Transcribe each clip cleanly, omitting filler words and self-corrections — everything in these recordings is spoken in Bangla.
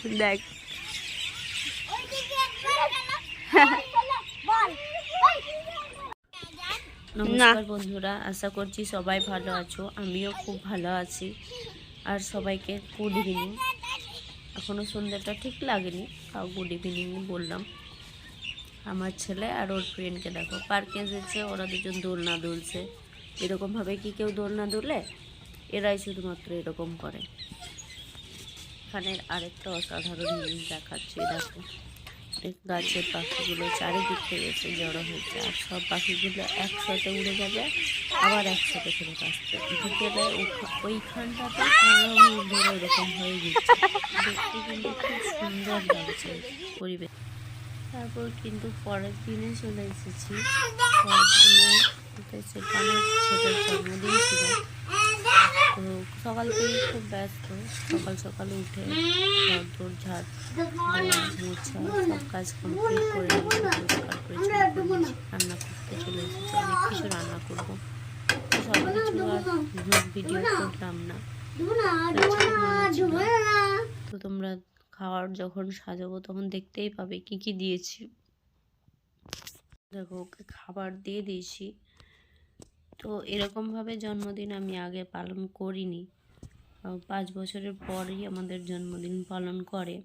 দেখ নমস্কার বন্ধুরা, আশা করছি সবাই ভালো আছো। আমিও খুব ভালো আছি। আর সবাইকে গুড ইভিনিং। এখনও সন্ধ্যাটা ঠিক লাগেনি, তাও গুড ইভিনিং বললাম। আমার ছেলে আর ওর ফ্রেন্ডকে দেখো পার্কে এসেছে, ওরা দুজন দোলনা দুলছে। এরকমভাবে কি কেউ দোলনা দুলে? এরাই শুধুমাত্র এরকম করে। এখানে আরেকটা অসাধারণ জিনিস দেখাচ্ছি, দেখো গাছের পাখিগুলো চারিদিক থেকে এসে জড়ো হয়েছে, আর সব পাখিগুলো একসাথে উড়ে যাবে, আবার একসাথে ফেরত আসবে। বিকেলে ওইখানটাতে ধরে এরকম হয়ে গেছে, দেখতে কিন্তু খুব সুন্দর লাগছে পরিবেশ। তারপর কিন্তু পরের দিনে চলে এসেছি। পরের দিনে সেখানে ছেলের জন্মদিন ছিল, তো সকাল থেকে খুব ব্যস্ত। সকাল সকাল উঠে ঘর দৌড় ঝাড় মোছা সব কাজ কমপ্লিট করে রান্না করতে চলে এসেছি। অনেক কিছু রান্না করবো, সব কিছু আর ভিডিও করলাম না। তো তোমরা খাওয়ার যখন সাজাবো তখন দেখতেই পাবে কি কি দিয়েছি। দেখো ওকে খাবার দিয়ে দিয়েছি। তো এরকমভাবে জন্মদিন আমি আগে পালন করিনি। 5 বছরের পরই আমাদের জন্মদিন পালন করে।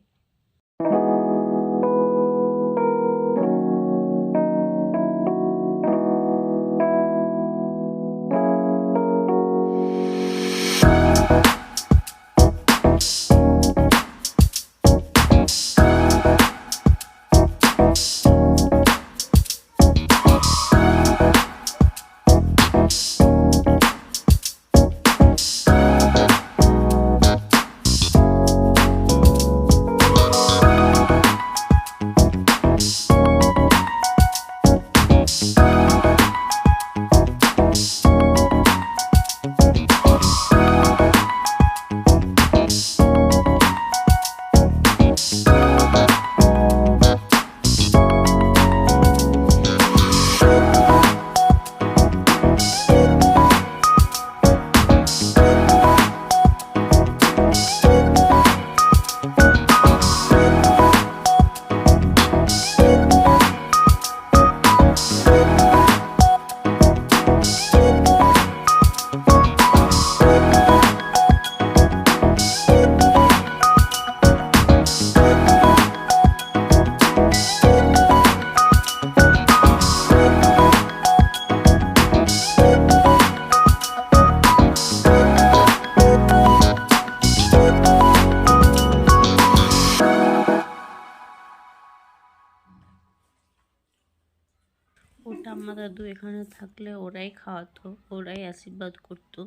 ওটা আমার দাদু এখানে থাকলে ওরাই খাওয়াতো, ওরাই আশীর্বাদ করতো,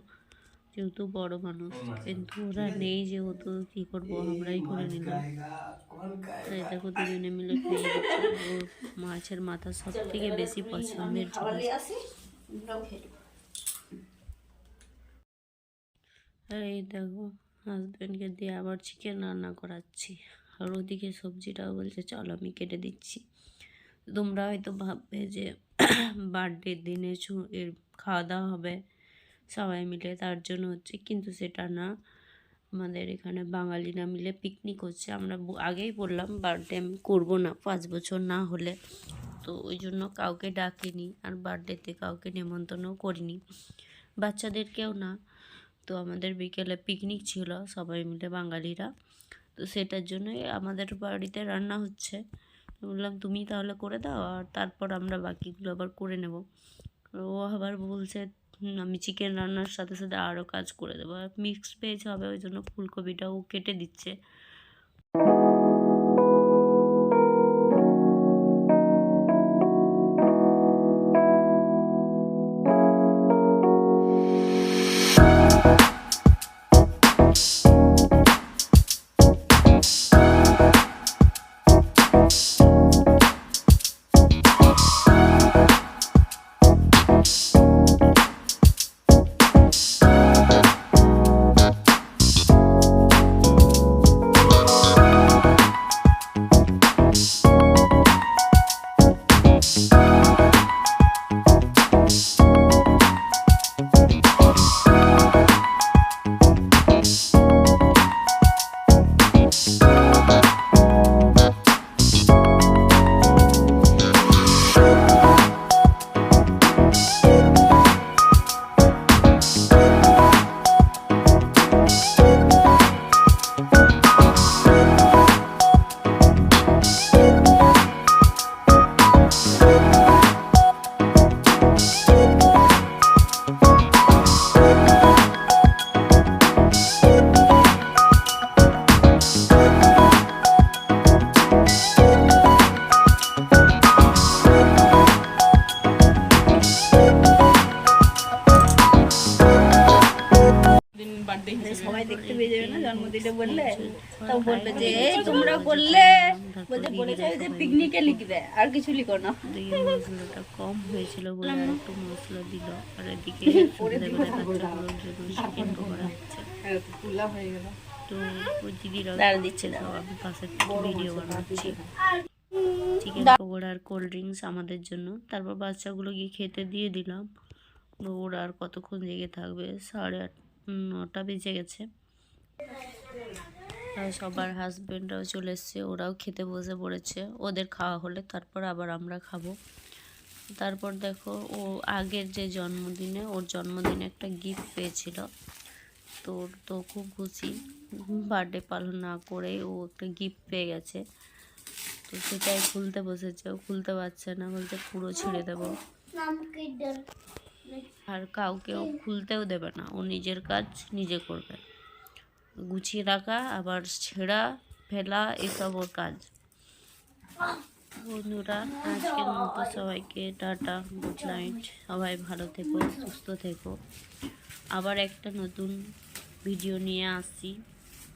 যেহেতু বড় মানুষ। কিন্তু ওরা নেই যেহেতু কি করবো, আমরাই করে নিলাম। তাই দেখো দুজনে মিলে খেয়ে দিচ্ছে। ওর মাছের মাথা সব থেকে বেশি পছন্দের জিনিস। আর এই দেখো হাজব্যান্ডকে দিয়ে আবার চিকেন রান্না করাচ্ছি, আর ওদিকে সবজিটাও বলছে চলো আমি কেটে দিচ্ছি। তোমরা হয়তো ভাববে যে বার্থডের দিনে খাওয়া দাওয়া হবে সবাই মিলে, তার জন্য হচ্ছে, কিন্তু সেটা না। আমাদের এখানে বাঙালিরা মিলে পিকনিক হচ্ছে। আমরা আগেই বললাম বার্থডে আমি করবো না 5 বছর না হলে, তো ওই জন্য কাউকে ডাকিনি, আর বার্থডেতে কাউকে নেমন্তন্নও করিনি, বাচ্চাদেরকেও না। তো আমাদের বিকেলে পিকনিক ছিল সবাই মিলে বাঙালিরা, তো সেটার জন্যই আমাদের বাড়িতে রান্না হচ্ছে। বললাম তুমি তাহলে করে দাও, আর তারপর আমরা বাকিগুলো আবার করে নেব। ও আবার বলছে আমি চিকেন রান্নার সাথে সাথে আরও কাজ করে দেবো, আর মিক্সড ভেজ হবে, ওই জন্য ফুলকপিটাও কেটে দিচ্ছে। সবাই দেখতে পেয়ে যাবে না জন্মদিনে বললে, তো বলবে যে এই তোমরা বললে, বলতে বলেছে যে পিকনিকে লিখবে আর কিছু লিখো না। দিয়ে মশলাটা কম হয়েছিল বলে আর একটু মশলা দিল। আর এদিকে সন্ধ্যাবেলায় বাচ্চাগুলোর জন্য চিকেন পকোড়া হচ্ছে। তো ওই দিদিরা দিচ্ছে, সব আমি পাশে থেকে ভিডিও বানাচ্ছি। চিকেন পকোড়া আর কোল্ড ড্রিঙ্কস আমাদের জন্য। তারপর বাচ্চাগুলো গিয়ে খেতে দিয়ে দিলাম। ওরা আর কতক্ষণ জেগে থাকবে, 8:30-9টা বেজে গেছে। আর সবার হাজব্যান্ডরাও চলে এসছে, ওরাও খেতে বসে পড়েছে। ওদের খাওয়া হলে তারপর আবার আমরা খাবো। তারপর দেখো, ও আগের যে জন্মদিনে, ওর জন্মদিনে একটা গিফট পেয়েছিল। তো ওর তো খুব খুশি, বার্থডে পালন না করে ও একটা গিফট পেয়ে গেছে। তো সেটাই খুলতে বসেছে, ও খুলতে পারছে না, বলছে পুরো ছিঁড়ে দেবো। আর কাউকেও খুলতেও দেবে না, ও নিজের কাজ নিজে করবে। গুছিয়ে রাখা আবার ছেঁড়া ফেলা এসব ওর কাজ। বন্ধুরা, আজকের মতো সবাইকে টাটা, গুড নাইট। সবাই ভালো থেকো, সুস্থ থেকো। আবার একটা নতুন ভিডিও নিয়ে আসছি।